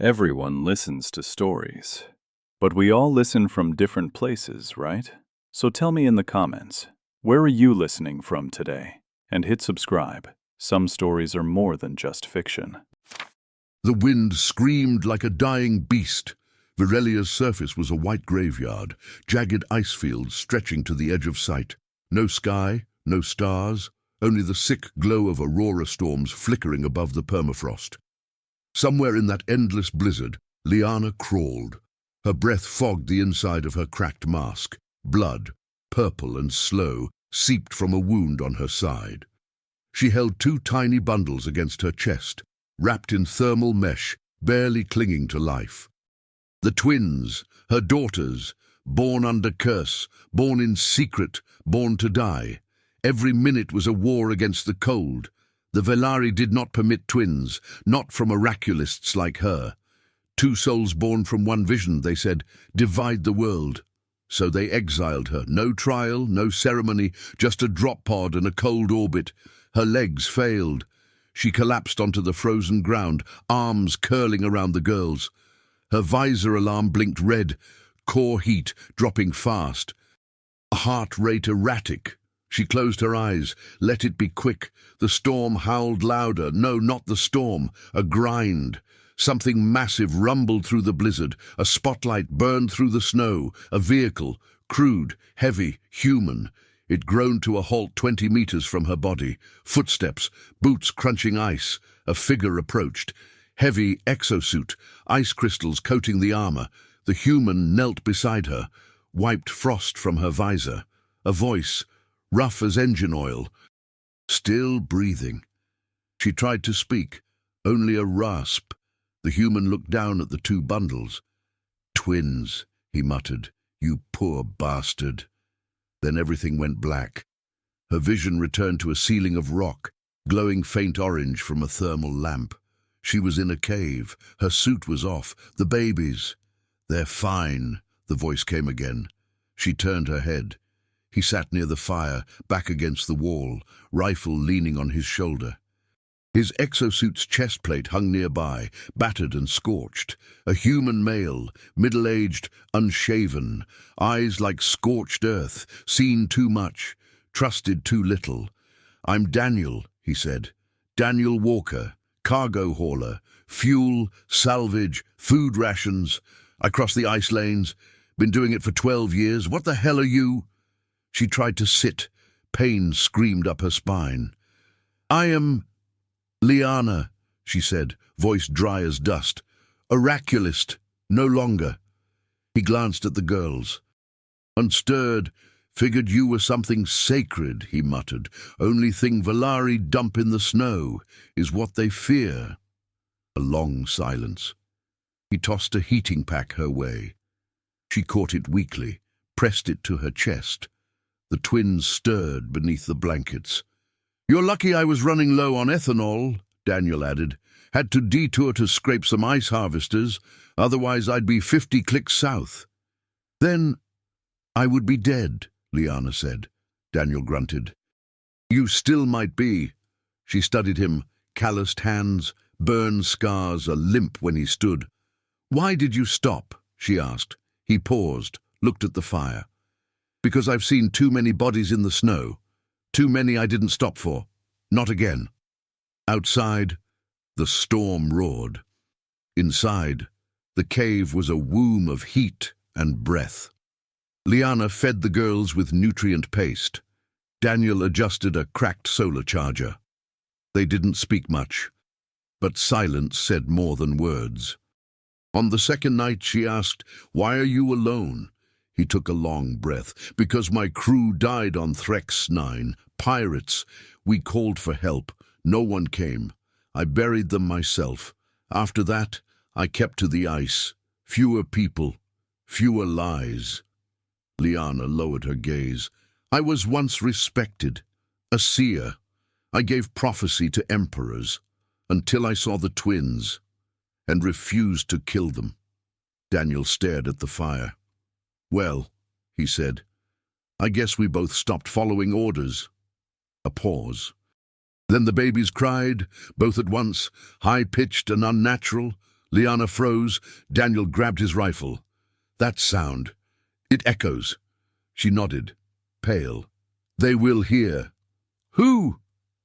Everyone listens to stories, but we all listen from different places, right? So tell me in the comments, where are you listening from today? And hit subscribe. Some stories are more than just fiction. The wind screamed like a dying beast. Virelia's surface was a white graveyard, jagged ice fields stretching to the edge of sight. No sky, no stars, only the sick glow of aurora storms flickering above the permafrost. Somewhere in that endless blizzard, Liana crawled. Her breath fogged the inside of her cracked mask. Blood, purple and slow, seeped from a wound on her side. She held two tiny bundles against her chest, wrapped in thermal mesh, barely clinging to life. The twins, her daughters, born under curse, born in secret, born to die. Every minute was a war against the cold. The Vellari did not permit twins, not from oraculists like her. Two souls born from one vision, they said, divide the world. So they exiled her. No trial, no ceremony, just a drop pod and a cold orbit. Her legs failed. She collapsed onto the frozen ground, arms curling around the girls. Her visor alarm blinked red, core heat dropping fast. Heart rate erratic. She closed her eyes, let it be quick. The storm howled louder. No, not the storm, a grind. Something massive rumbled through the blizzard. A spotlight burned through the snow. A vehicle, crude, heavy, human. It groaned to a halt 20 meters from her body. Footsteps, boots crunching ice. A figure approached. Heavy exosuit, ice crystals coating the armor. The human knelt beside her, wiped frost from her visor. A voice, rough as engine oil, still breathing. She tried to speak, only a rasp. The human looked down at the two bundles. "Twins," he muttered, "you poor bastard." Then everything went black. Her vision returned to a ceiling of rock, glowing faint orange from a thermal lamp. She was in a cave. Her suit was off. The babies. "They're fine," the voice came again. She turned her head. He sat near the fire, back against the wall, rifle leaning on his shoulder. His exosuit's chest plate hung nearby, battered and scorched. A human male, middle-aged, unshaven, eyes like scorched earth, seen too much, trusted too little. "I'm Daniel," he said. "Daniel Walker, cargo hauler, fuel, salvage, food rations. I cross the ice lanes, been doing it for 12 years. What the hell are you?" She tried to sit. Pain screamed up her spine. "I am Liana," she said, voice dry as dust. "Oraculist, no longer." He glanced at the girls. "Unstirred, figured you were something sacred," he muttered. "Only thing Vellari dump in the snow is what they fear." A long silence. He tossed a heating pack her way. She caught it weakly, pressed it to her chest. The twins stirred beneath the blankets. "You're lucky I was running low on ethanol," Daniel added. "Had to detour to scrape some ice harvesters, otherwise I'd be 50 clicks south." "Then I would be dead," Liana said. Daniel grunted. "You still might be." She studied him, calloused hands, burn scars, a limp when he stood. "Why did you stop?" she asked. He paused, looked at the fire. "Because I've seen too many bodies in the snow. Too many I didn't stop for. Not again." Outside, the storm roared. Inside, the cave was a womb of heat and breath. Liana fed the girls with nutrient paste. Daniel adjusted a cracked solar charger. They didn't speak much, but silence said more than words. On the second night, she asked, "Why are you alone?" He took a long breath. "Because my crew died on Threx 9. Pirates. We called for help. No one came. I buried them myself. After that, I kept to the ice. Fewer people. Fewer lies." Liana lowered her gaze. "I was once respected. A seer. I gave prophecy to emperors. Until I saw the twins. And refused to kill them." Daniel stared at the fire. "Well," he said, "I guess we both stopped following orders." A pause. Then the babies cried, both at once, high-pitched and unnatural, Liana froze. Daniel grabbed his rifle. That sound. It echoes. She nodded, pale. They will hear. Who?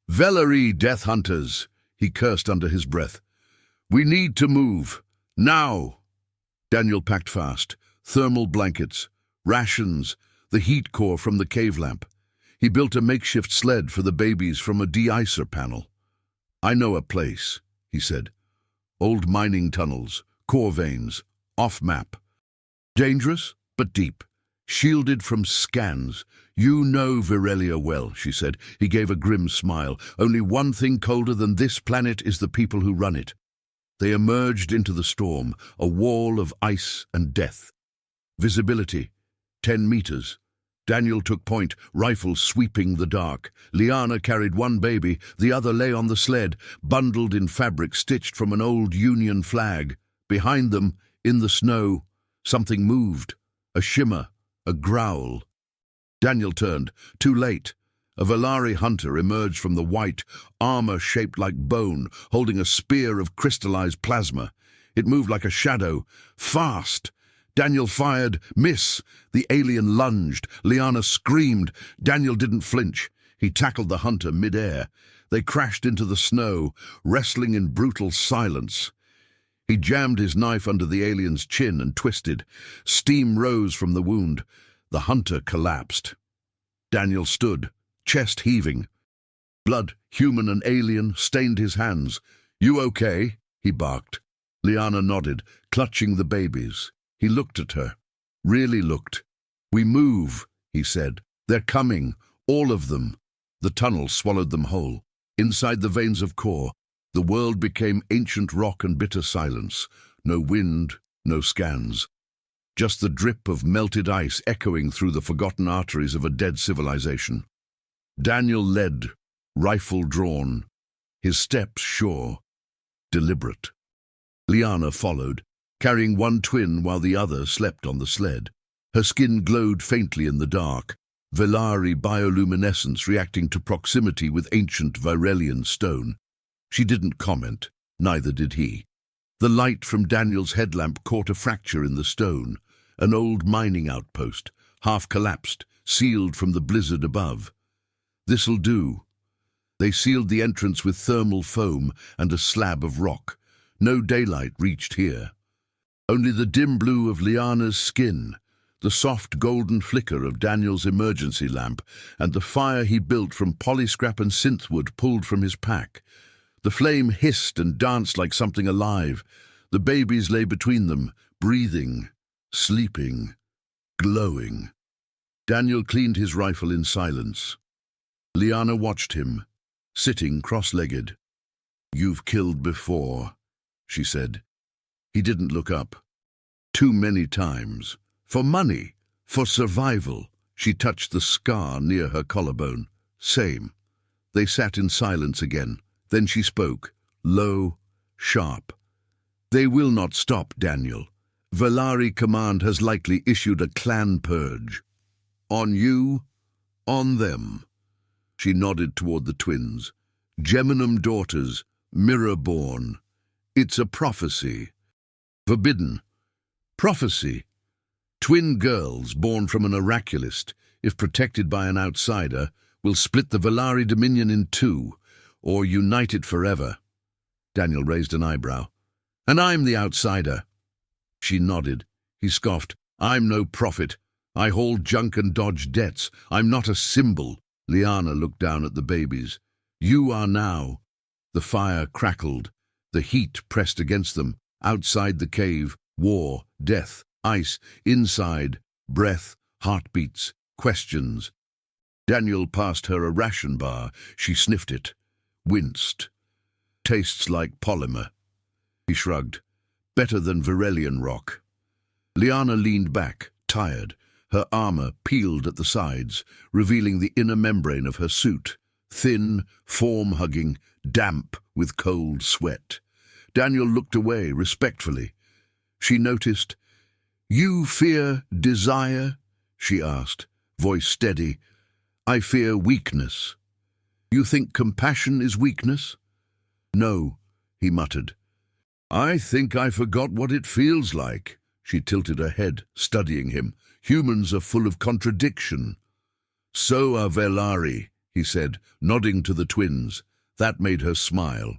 Vellari death hunters, he cursed under his breath. We need to move. Now. Daniel packed fast. Thermal blankets, rations, the heat core from the cave lamp. He built a makeshift sled for the babies from a de-icer panel. I know a place, he said. Old mining tunnels, core veins, off-map. Dangerous, but deep. Shielded from scans. You know Virelia well, she said. He gave a grim smile. Only one thing colder than this planet is the people who run it. They emerged into the storm, a wall of ice and death. Visibility, 10 meters. Daniel took point, rifle sweeping the dark. Liana carried one baby, the other lay on the sled, bundled in fabric stitched from an old Union flag. Behind them, in the snow, something moved, a shimmer, a growl. Daniel turned, too late. A Vellari hunter emerged from the white, armor shaped like bone, holding a spear of crystallized plasma. It moved like a shadow, fast. Daniel fired, miss. The alien lunged. Liana screamed. Daniel didn't flinch. He tackled the hunter mid-air. They crashed into the snow, wrestling in brutal silence. He jammed his knife under the alien's chin and twisted. Steam rose from the wound. The hunter collapsed. Daniel stood, chest heaving. Blood, human and alien, stained his hands. You okay? He barked. Liana nodded, clutching the babies. He looked at her. Really looked. We move, he said. They're coming. All of them. The tunnel swallowed them whole. Inside the veins of core, the world became ancient rock and bitter silence. No wind, no scans. Just the drip of melted ice echoing through the forgotten arteries of a dead civilization. Daniel led, rifle drawn, his steps sure, deliberate. Liana followed, carrying one twin while the other slept on the sled. Her skin glowed faintly in the dark, Vellari bioluminescence reacting to proximity with ancient Virelian stone. She didn't comment, neither did he. The light from Daniel's headlamp caught a fracture in the stone, an old mining outpost, half collapsed, sealed from the blizzard above. This'll do. They sealed the entrance with thermal foam and a slab of rock. No daylight reached here. Only the dim blue of Liana's skin, the soft golden flicker of Daniel's emergency lamp, and the fire he built from polyscrap and synthwood pulled from his pack. The flame hissed and danced like something alive. The babies lay between them, breathing, sleeping, glowing. Daniel cleaned his rifle in silence. Liana watched him, sitting cross-legged. You've killed before, she said. He didn't look up. Too many times. For money, for survival. She touched the scar near her collarbone. Same. They sat in silence again. Then she spoke, low, sharp. They will not stop, Daniel. Vellari Command has likely issued a clan purge. On you, on them. She nodded toward the twins. Geminum daughters, mirror-born. It's a prophecy. Forbidden. Prophecy. Twin girls born from an oraculist, if protected by an outsider, will split the Vellari dominion in two, or unite it forever. Daniel raised an eyebrow. And I'm the outsider. She nodded. He scoffed. I'm no prophet. I haul junk and dodge debts. I'm not a symbol. Liana looked down at the babies. You are now. The fire crackled. The heat pressed against them. Outside the cave, war, death, ice. Inside, breath, heartbeats, questions. Daniel passed her a ration bar. She sniffed it. Winced. Tastes like polymer. He shrugged. Better than Virelian rock. Liana leaned back, tired. Her armor peeled at the sides, revealing the inner membrane of her suit. Thin, form-hugging, damp with cold sweat. Daniel looked away respectfully. She noticed. You fear desire? She asked, voice steady. I fear weakness. You think compassion is weakness? No, he muttered. I think I forgot what it feels like. She tilted her head, studying him. Humans are full of contradiction. So are Vellari, he said, nodding to the twins. That made her smile.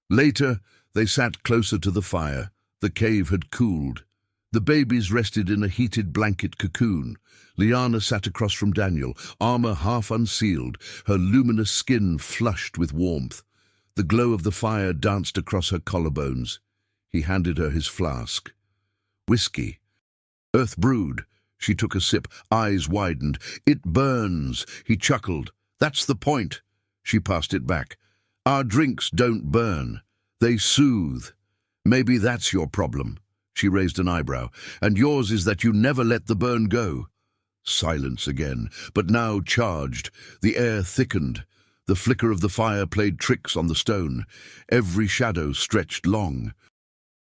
Later, they sat closer to the fire. The cave had cooled. The babies rested in a heated blanket cocoon. Liana sat across from Daniel, armor half unsealed, her luminous skin flushed with warmth. The glow of the fire danced across her collarbones. He handed her his flask. Whiskey. Earth brewed. She took a sip, eyes widened. It burns, he chuckled. That's the point. She passed it back. Our drinks don't burn. They soothe. Maybe that's your problem. She raised an eyebrow. And yours is that you never let the burn go. Silence again, but now charged. The air thickened. The flicker of the fire played tricks on the stone. Every shadow stretched long.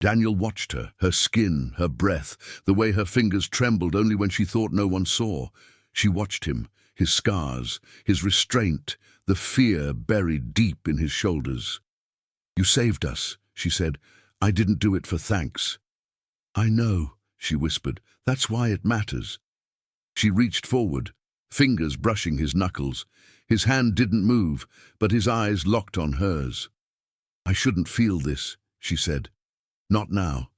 Daniel watched her skin, her breath, the way her fingers trembled only when she thought no one saw. She watched him, his scars, his restraint, the fear buried deep in his shoulders. You saved us, she said. I didn't do it for thanks. I know, she whispered. That's why it matters. She reached forward, fingers brushing his knuckles. His hand didn't move, but his eyes locked on hers. I shouldn't feel this, she said. Not now.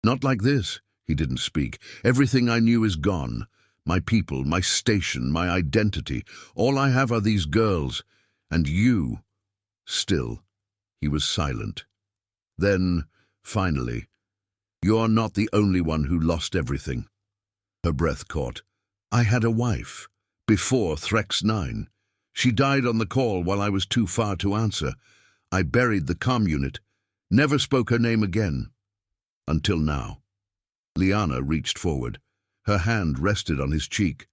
Not like this. He didn't speak. Everything I knew is gone. My people, my station, my identity. All I have are these girls. And you. Still, he was silent. Then, finally, you're not the only one who lost everything. Her breath caught. I had a wife. Before Threx 9. She died on the call while I was too far to answer. I buried the comm unit. Never spoke her name again. Until now. Liana reached forward. Her hand rested on his cheek.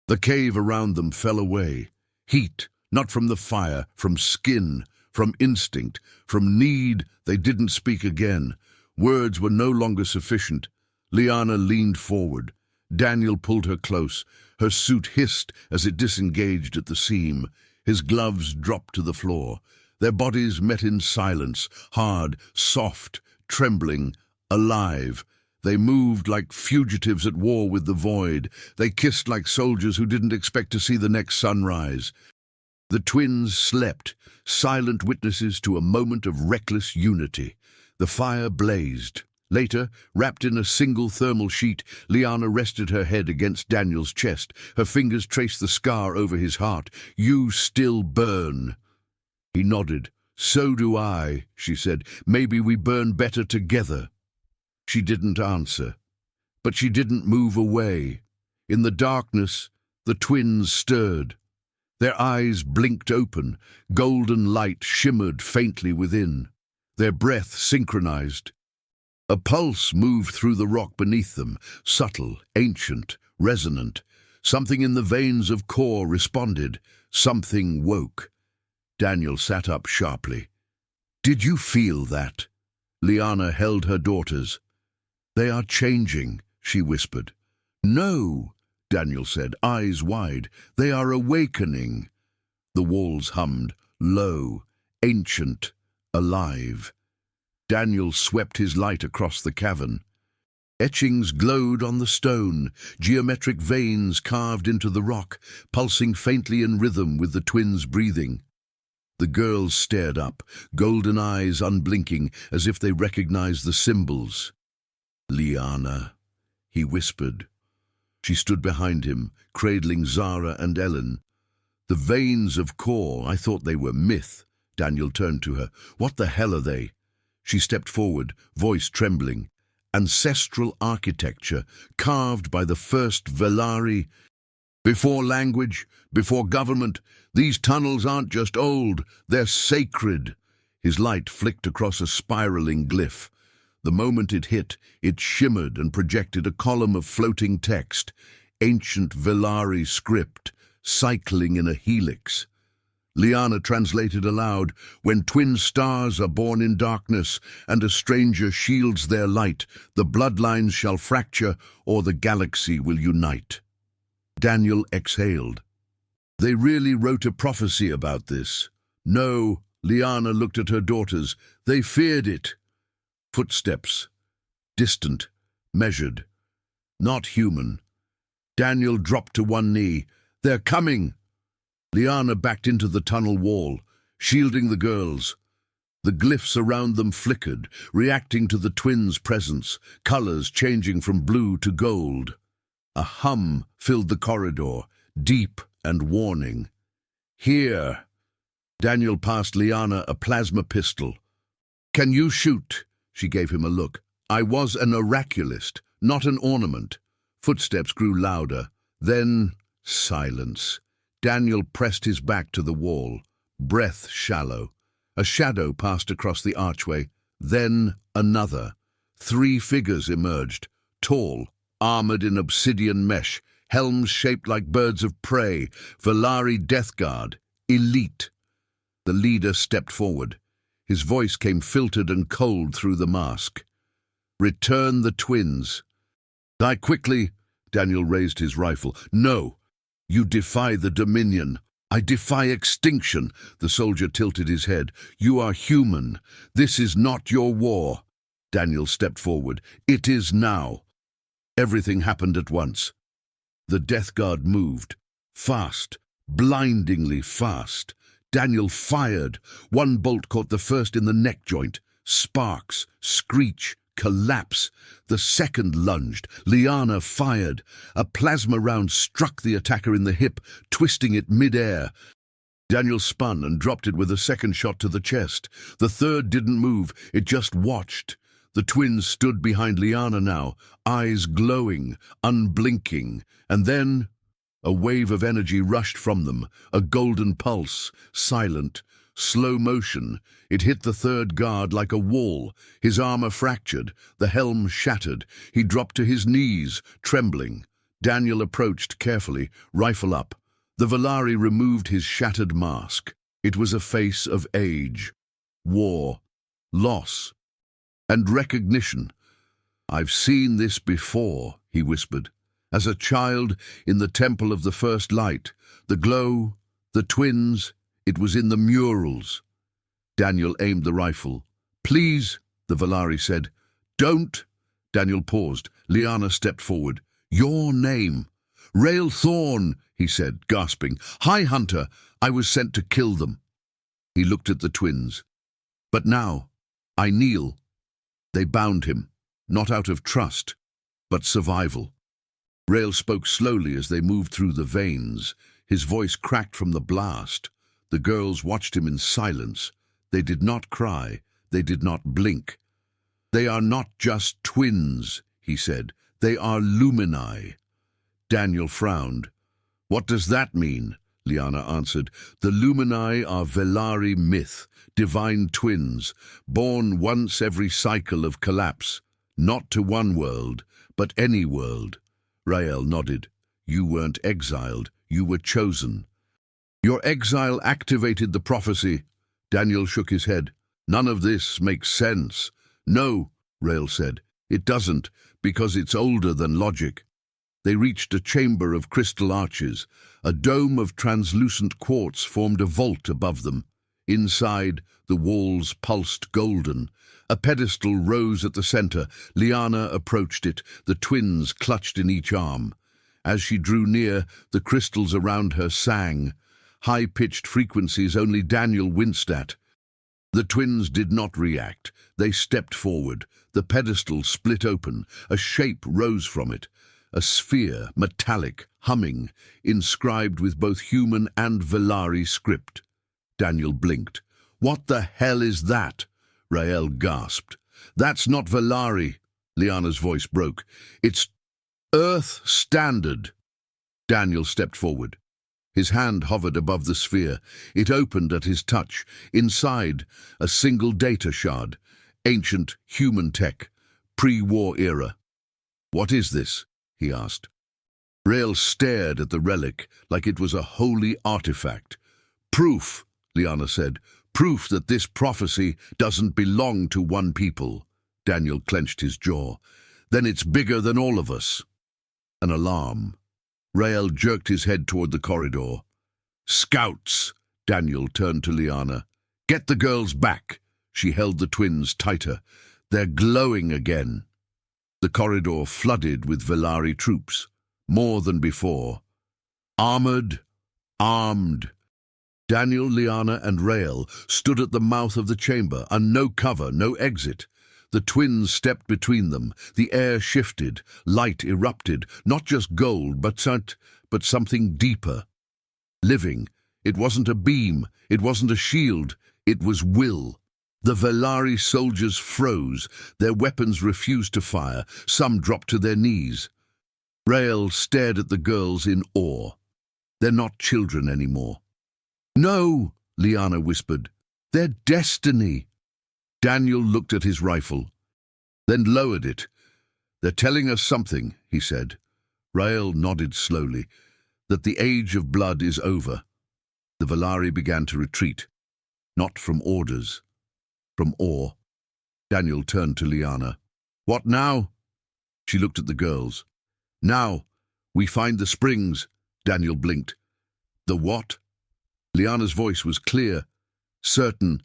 The cave around them fell away. Heat, not from the fire, from skin, from instinct, from need. They didn't speak again. Words were no longer sufficient. Liana leaned forward. Daniel pulled her close. Her suit hissed as it disengaged at the seam. His gloves dropped to the floor. Their bodies met in silence, hard, soft, trembling, alive. They moved like fugitives at war with the void. They kissed like soldiers who didn't expect to see the next sunrise. The twins slept, silent witnesses to a moment of reckless unity. The fire blazed. Later, wrapped in a single thermal sheet, Liana rested her head against Daniel's chest. Her fingers traced the scar over his heart. You still burn. He nodded. So do I, she said. Maybe we burn better together. She didn't answer, but she didn't move away. In the darkness, the twins stirred. Their eyes blinked open. Golden light shimmered faintly within. Their breath synchronized. A pulse moved through the rock beneath them, subtle, ancient, resonant. Something in the veins of core responded. Something woke. Daniel sat up sharply. Did you feel that? Liana held her daughters. They are changing, she whispered. No, Daniel said, eyes wide. They are awakening. The walls hummed, low, ancient, alive. Daniel swept his light across the cavern. Etchings glowed on the stone, geometric veins carved into the rock, pulsing faintly in rhythm with the twins' breathing. The girls stared up, golden eyes unblinking, as if they recognized the symbols. Liana, he whispered. She stood behind him, cradling Zara and Ellen. The veins of core, I thought they were myth. Daniel turned to her. What the hell are they? She stepped forward, voice trembling. Ancestral architecture, carved by the first Vellari. Before language, before government, these tunnels aren't just old, they're sacred. His light flicked across a spiraling glyph. The moment it hit, it shimmered and projected a column of floating text, ancient Vellari script, cycling in a helix. Liana translated aloud, when twin stars are born in darkness and a stranger shields their light, the bloodlines shall fracture or the galaxy will unite. Daniel exhaled. They really wrote a prophecy about this. No, Liana looked at her daughters. They feared it. Footsteps. Distant. Measured. Not human. Daniel dropped to one knee. "They're coming!" Liana backed into the tunnel wall, shielding the girls. The glyphs around them flickered, reacting to the twins' presence, colors changing from blue to gold. A hum filled the corridor, deep and warning. "Here!" Daniel passed Liana a plasma pistol. "Can you shoot?" She gave him a look. "I was an oraculist, not an ornament." Footsteps grew louder. Then silence. Daniel pressed his back to the wall, breath shallow. A shadow passed across the archway, then another. 3 figures emerged, tall, armored in obsidian mesh, helms shaped like birds of prey, Vellari Death Guard, elite. The leader stepped forward. His voice came filtered and cold through the mask. "Return the twins." "Die quickly." Daniel raised his rifle. "No. You defy the Dominion. I defy extinction." The soldier tilted his head. "You are human. This is not your war." Daniel stepped forward. "It is now." Everything happened at once. The Death Guard moved. Fast. Blindingly fast. Daniel fired. One bolt caught the first in the neck joint. Sparks. Screech. Collapse. The second lunged. Liana fired. A plasma round struck the attacker in the hip, twisting it mid-air. Daniel spun and dropped it with a second shot to the chest. The third didn't move, it just watched. The twins stood behind Liana now, eyes glowing, unblinking. And then a wave of energy rushed from them, a golden pulse, silent, slow motion. It hit the third guard like a wall. His armor fractured, the helm shattered. He dropped to his knees, trembling. Daniel approached carefully, rifle up. The Vellari removed his shattered mask. It was a face of age, war, loss, and recognition. "I've seen this before," he whispered. "As a child in the Temple of the First Light, the glow, the twins, it was in the murals." Daniel aimed the rifle. "Please," the Vellari said. "Don't." Daniel paused. Liana stepped forward. "Your name." "Rael Thorn," he said, gasping. "High Hunter, I was sent to kill them." He looked at the twins. "But now, I kneel." They bound him, not out of trust, but survival. Rael spoke slowly as they moved through the veins. His voice cracked from the blast. The girls watched him in silence. They did not cry. They did not blink. "They are not just twins," he said. "They are lumini." Daniel frowned. "What does that mean?" Liana answered. "The lumini are Vellari myth, divine twins, born once every cycle of collapse, not to one world, but any world." Rael nodded. "You weren't exiled, you were chosen." "Your exile activated the prophecy." Daniel shook his head. "None of this makes sense." "No," Rael said. "It doesn't, because it's older than logic." They reached a chamber of crystal arches. A dome of translucent quartz formed a vault above them. Inside, the walls pulsed golden. A pedestal rose at the center. Liana approached it, the twins clutched in each arm. As she drew near, the crystals around her sang, high-pitched frequencies only Daniel winced at. The twins did not react. They stepped forward. The pedestal split open. A shape rose from it. A sphere, metallic, humming, inscribed with both human and Vellari script. Daniel blinked. "What the hell is that?" Rael gasped. "That's not Vellari," Liana's voice broke. "It's Earth Standard." Daniel stepped forward. His hand hovered above the sphere. It opened at his touch. Inside, a single data shard. Ancient human tech. Pre-war era. "What is this?" he asked. Rael stared at the relic like it was a holy artifact. "Proof," Liana said. "Proof that this prophecy doesn't belong to one people." Daniel clenched his jaw. "Then it's bigger than all of us." An alarm. Rael jerked his head toward the corridor. "Scouts!" Daniel turned to Liana. "Get the girls back." She held the twins tighter. They're glowing again. The corridor flooded with Vellari troops, more than before. Armored, armed. Daniel, Liana, and Rael stood at the mouth of the chamber, and no cover, no exit. The twins stepped between them. The air shifted. Light erupted. Not just gold, but something deeper. Living. It wasn't a beam. It wasn't a shield. It was will. The Vellari soldiers froze. Their weapons refused to fire. Some dropped to their knees. Rael stared at the girls in awe. They're not children anymore. "No," Liana whispered. "They're destiny." Daniel looked at his rifle, then lowered it. "They're telling us something," he said. Rael nodded slowly, "that the age of blood is over." The Vellari began to retreat, not from orders, from awe. Daniel turned to Liana. "What now?" She looked at the girls. "Now, we find the springs," Daniel blinked. "The what?" Liana's voice was clear, certain.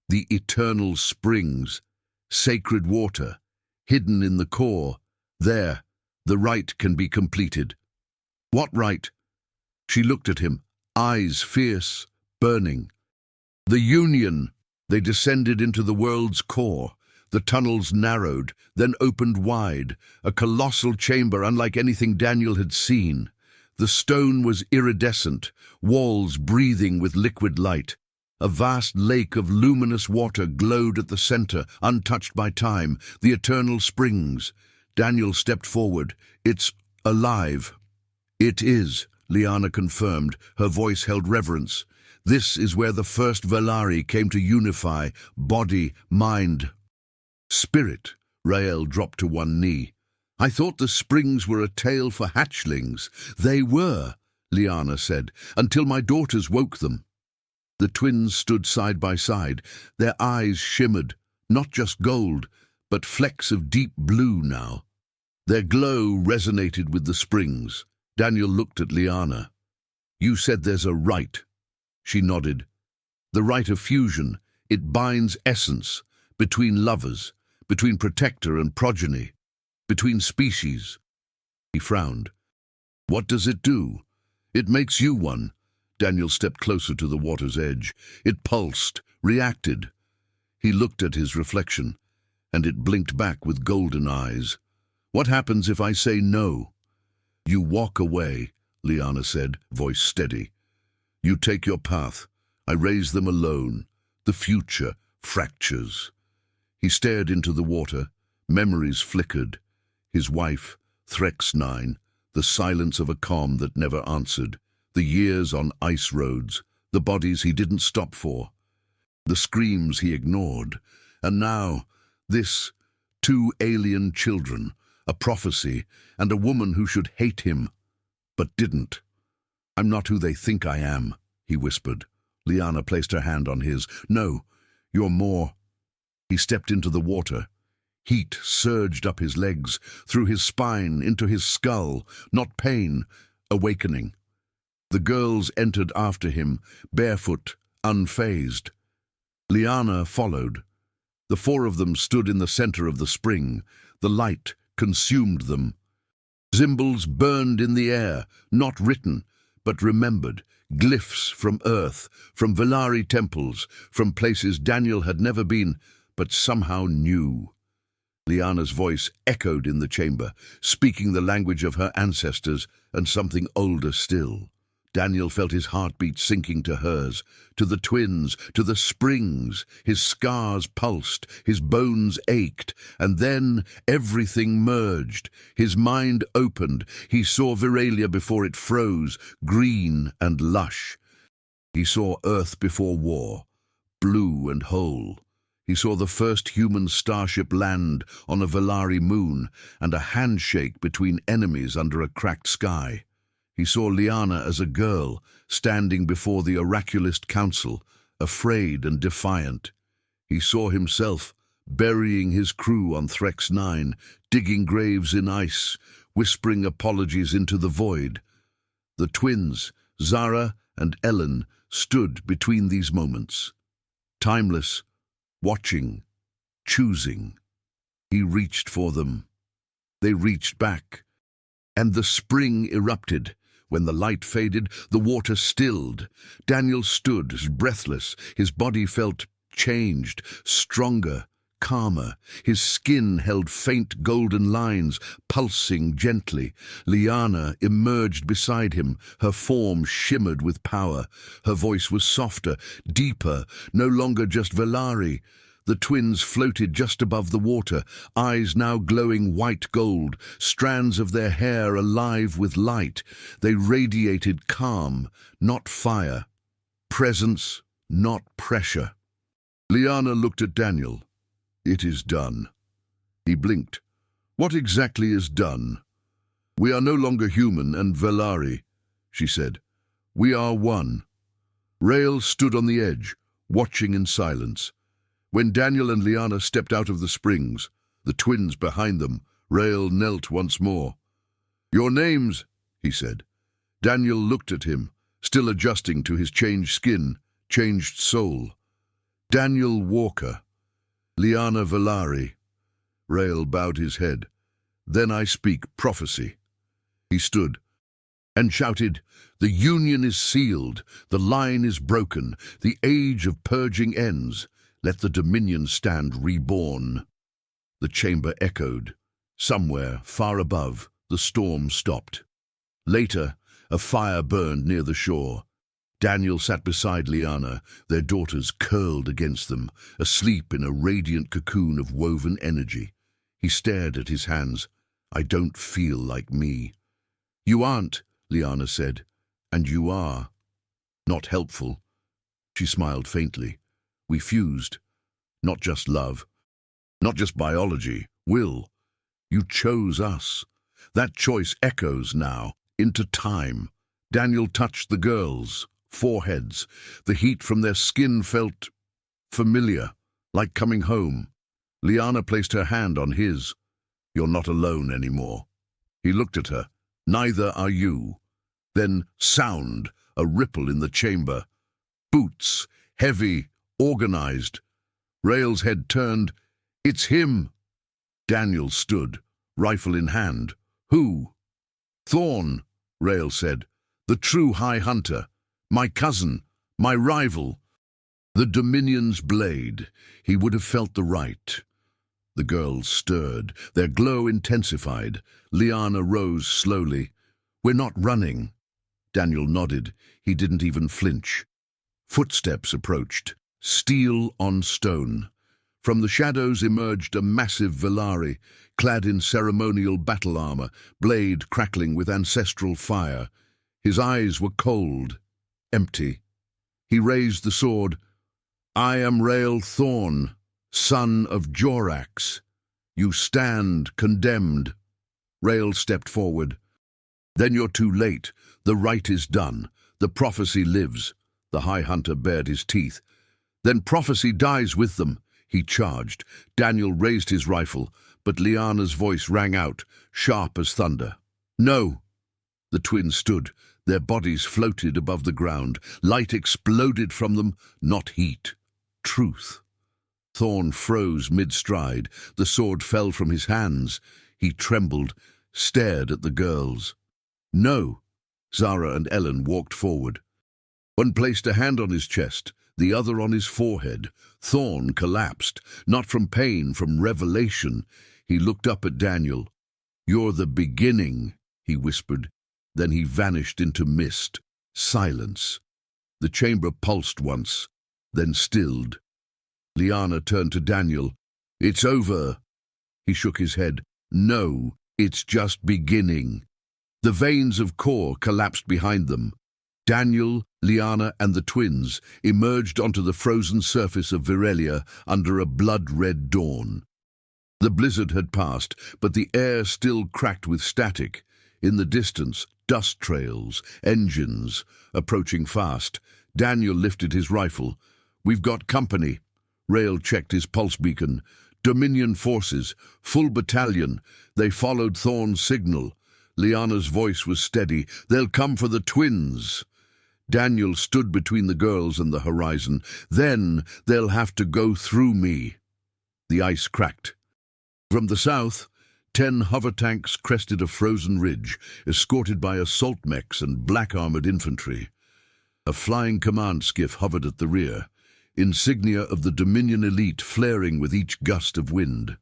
"The eternal springs, sacred water, hidden in the core. There, the rite can be completed." "What rite?" She looked at him, eyes fierce, burning. "The union." They descended into the world's core. The tunnels narrowed, then opened wide, a colossal chamber unlike anything Daniel had seen. The stone was iridescent, walls breathing with liquid light. A vast lake of luminous water glowed at the center, untouched by time, the eternal springs. Daniel stepped forward. "It's alive." "It is," Liana confirmed. Her voice held reverence. "This is where the first Vellari came to unify body, mind, spirit." Rael dropped to one knee. "I thought the springs were a tale for hatchlings." "They were," Liana said, "until my daughters woke them." The twins stood side by side. Their eyes shimmered, not just gold, but flecks of deep blue now. Their glow resonated with the springs. Daniel looked at Liana. "You said there's a rite." She nodded. "The rite of fusion. It binds essence, between lovers, between protector and progeny, between species." He frowned. "What does it do?" "It makes you one." Daniel stepped closer to the water's edge. It pulsed, reacted. He looked at his reflection, and it blinked back with golden eyes. "What happens if I say no?" "You walk away," Liana said, voice steady. "You take your path. I raise them alone. The future fractures." He stared into the water. Memories flickered. His wife, Threx 9, the silence of a calm that never answered, the years on ice roads, the bodies he didn't stop for, the screams he ignored, and now this, 2 alien children, a prophecy, and a woman who should hate him, but didn't. "I'm not who they think I am," he whispered. Liana placed her hand on his. "No, you're more." He stepped into the water. Heat surged up his legs, through his spine, into his skull. Not pain, awakening. The girls entered after him, barefoot, unfazed. Liana followed. The 4 of them stood in the center of the spring. The light consumed them. Symbols burned in the air, not written, but remembered. Glyphs from Earth, from Vellari temples, from places Daniel had never been, but somehow knew. Liana's voice echoed in the chamber, speaking the language of her ancestors and something older still. Daniel felt his heartbeat sinking to hers, to the twins, to the springs. His scars pulsed, his bones ached, and then everything merged. His mind opened. He saw Virelia before it froze, green and lush. He saw Earth before war, blue and whole. He saw the first human starship land on a Vellari moon, and a handshake between enemies under a cracked sky. He saw Liana as a girl, standing before the Oraculist Council, afraid and defiant. He saw himself, burying his crew on Threx 9, digging graves in ice, whispering apologies into the void. The twins, Zara and Ellen, stood between these moments. Timeless, watching, choosing. He reached for them. They reached back, and the spring erupted. When the light faded, the water stilled. Daniel stood, breathless. His body felt changed, stronger, calmer. His skin held faint golden lines, pulsing gently. Liana emerged beside him. Her form shimmered with power. Her voice was softer, deeper, no longer just Vellari. The twins floated just above the water, eyes now glowing white gold, strands of their hair alive with light. They radiated calm, not fire, presence, not pressure. Liana looked at Daniel. "It is done." He blinked. "What exactly is done?" "We are no longer human and Vellari," she said. "We are one." Rael stood on the edge, watching in silence. When Daniel and Liana stepped out of the springs, the twins behind them, Rael knelt once more. "Your names," he said. Daniel looked at him, still adjusting to his changed skin, changed soul. "Daniel Walker. Liana Vellari." Rael bowed his head. "Then I speak prophecy." He stood and shouted, "The union is sealed, the line is broken, the age of purging ends. Let the dominion stand reborn." The chamber echoed. Somewhere, far above, the storm stopped. Later, a fire burned near the shore. Daniel sat beside Liana, their daughters curled against them, asleep in a radiant cocoon of woven energy. He stared at his hands. "I don't feel like me." "You aren't," Liana said, "and you are." "Not helpful." She smiled faintly. "We fused. Not just love. Not just biology. Will. You chose us. That choice echoes now, into time." Daniel touched the girls' foreheads. The heat from their skin felt familiar, like coming home. Liana placed her hand on his. "You're not alone anymore." He looked at her. "Neither are you." Then sound, a ripple in the chamber. Boots, heavy, organized. Rael's head turned. "It's him." Daniel stood, rifle in hand. "Who?" "Thorn," Rael said. "The true High Hunter. My cousin, my rival. The Dominion's blade. He would have felt the right." The girls stirred, their glow intensified. Liana rose slowly. "We're not running." Daniel nodded. He didn't even flinch. Footsteps approached, steel on stone. From the shadows emerged a massive Vellari, clad in ceremonial battle armor, blade crackling with ancestral fire. His eyes were cold, empty. He raised the sword. "I am Rael Thorn, son of Jorax. You stand condemned." Rael stepped forward. "Then you're too late. The right is done. The prophecy lives." The High Hunter bared his teeth. "Then prophecy dies with them." He charged. Daniel raised his rifle, but Liana's voice rang out, sharp as thunder. "No!" The twins stood. Their bodies floated above the ground. Light exploded from them, not heat. Truth. Thorn froze mid-stride. The sword fell from his hands. He trembled, stared at the girls. "No!" Zara and Ellen walked forward. One placed a hand on his chest, the other on his forehead. Thorn collapsed, not from pain, from revelation. He looked up at Daniel. "You're the beginning," he whispered. Then he vanished into mist, silence. The chamber pulsed once, then stilled. Liana turned to Daniel. "It's over." He shook his head. "No, it's just beginning." The veins of core collapsed behind them. Daniel, Liana, and the twins emerged onto the frozen surface of Virelia under a blood-red dawn. The blizzard had passed, but the air still cracked with static. In the distance, dust trails, engines, approaching fast. Daniel lifted his rifle. "We've got company." Rael checked his pulse beacon. "Dominion forces, full battalion." They followed Thorn's signal. Liana's voice was steady. "They'll come for the twins." Daniel stood between the girls and the horizon. "Then they'll have to go through me." The ice cracked. From the south, 10 hover tanks crested a frozen ridge, escorted by assault mechs and black-armored infantry. A flying command skiff hovered at the rear, insignia of the Dominion elite flaring with each gust of wind.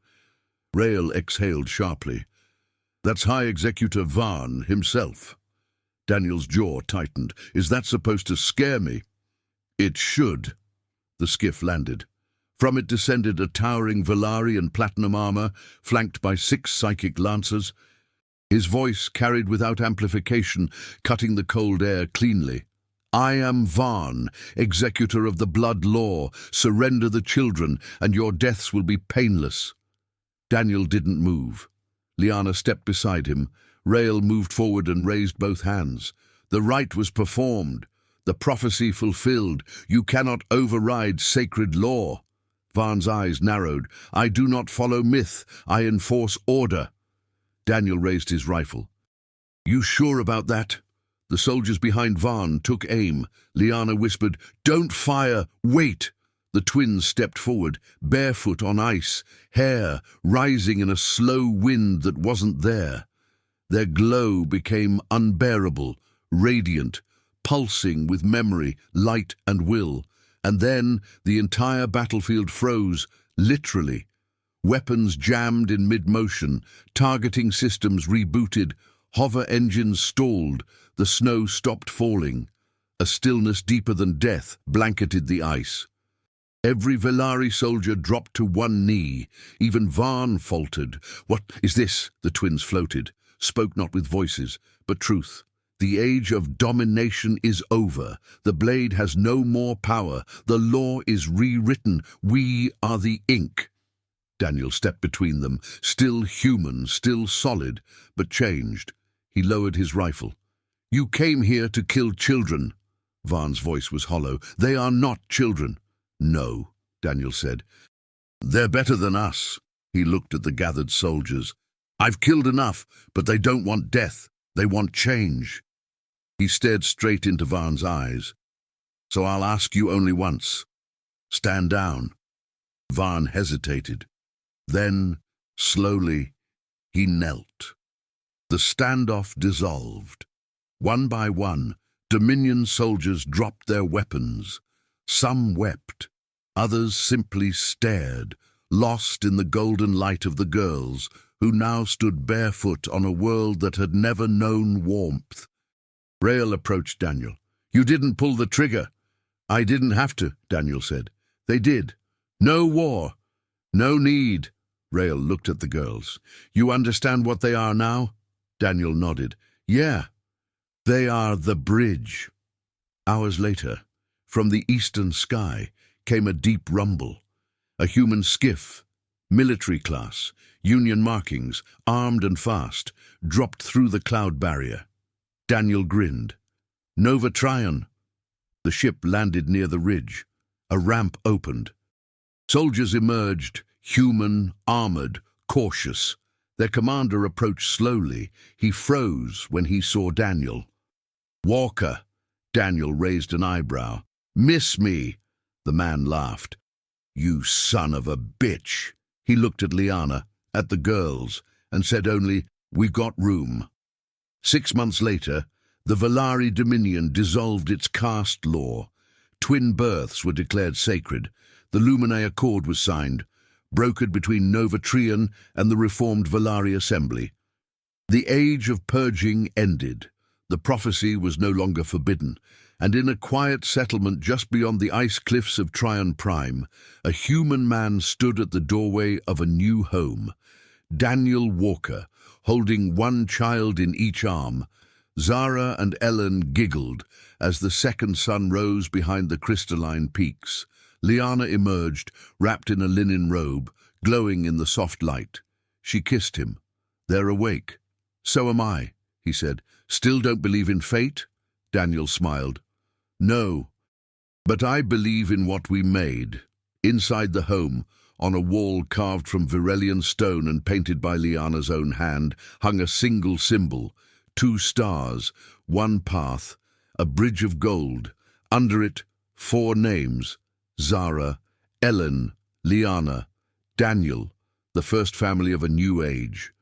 Rael exhaled sharply. "That's High Executor Varn himself." Daniel's jaw tightened. "Is that supposed to scare me?" "It should." The skiff landed. From it descended a towering Vellari in platinum armor, flanked by 6 psychic lancers. His voice carried without amplification, cutting the cold air cleanly. "I am Varn, executor of the blood law. Surrender the children, and your deaths will be painless." Daniel didn't move. Liana stepped beside him. Rael moved forward and raised both hands. "The rite was performed. The prophecy fulfilled. You cannot override sacred law." Varn's eyes narrowed. "I do not follow myth. I enforce order." Daniel raised his rifle. "You sure about that?" The soldiers behind Varn took aim. Liana whispered, "Don't fire! Wait!" The twins stepped forward, barefoot on ice, hair rising in a slow wind that wasn't there. Their glow became unbearable, radiant, pulsing with memory, light and will. And then the entire battlefield froze, literally. Weapons jammed in mid-motion, targeting systems rebooted, hover engines stalled, the snow stopped falling. A stillness deeper than death blanketed the ice. Every Vellari soldier dropped to one knee. Even Varn faltered. "What is this?" The twins floated, spoke not with voices, but truth. "The age of domination is over. The blade has no more power. The law is rewritten. We are the ink." Daniel stepped between them, still human, still solid, but changed. He lowered his rifle. "You came here to kill children." Varn's voice was hollow. "They are not children." "No," Daniel said. "They're better than us." He looked at the gathered soldiers. "I've killed enough, but they don't want death. They want change." He stared straight into Varn's eyes. "So I'll ask you only once. Stand down." Varn hesitated. Then, slowly, he knelt. The standoff dissolved. One by one, Dominion soldiers dropped their weapons. Some wept. Others simply stared, lost in the golden light of the girls, who now stood barefoot on a world that had never known warmth. Rael approached Daniel. "You didn't pull the trigger." "I didn't have to," Daniel said. "They did. No war. No need." Rael looked at the girls. "You understand what they are now?" Daniel nodded. "Yeah. They are the bridge." Hours later, from the eastern sky, came a deep rumble. A human skiff, military class, Union markings, armed and fast, dropped through the cloud barrier. Daniel grinned. "Nova Trion." The ship landed near the ridge. A ramp opened. Soldiers emerged, human, armored, cautious. Their commander approached slowly. He froze when he saw Daniel. "Walker." Daniel raised an eyebrow. "Miss me?" The man laughed. "You son of a bitch." He looked at Liana, at the girls, and said only, "We've got room." 6 months later, the Vellari Dominion dissolved its caste law. Twin births were declared sacred. The Luminae Accord was signed, brokered between Nova Trion and the reformed Vellari Assembly. The age of purging ended. The prophecy was no longer forbidden, and in a quiet settlement just beyond the ice cliffs of Trion Prime, a human man stood at the doorway of a new home. Daniel Walker, holding one child in each arm. Zara and Ellen giggled as the second sun rose behind the crystalline peaks. Liana emerged, wrapped in a linen robe, glowing in the soft light. She kissed him. "They're awake." "So am I," he said. "Still don't believe in fate?" Daniel smiled. "No, but I believe in what we made." Inside the home, on a wall carved from Virelian stone and painted by Liana's own hand, hung a single symbol, 2 stars, 1 path, a bridge of gold. Under it, 4 names: Zara, Ellen, Liana, Daniel, the first family of a new age.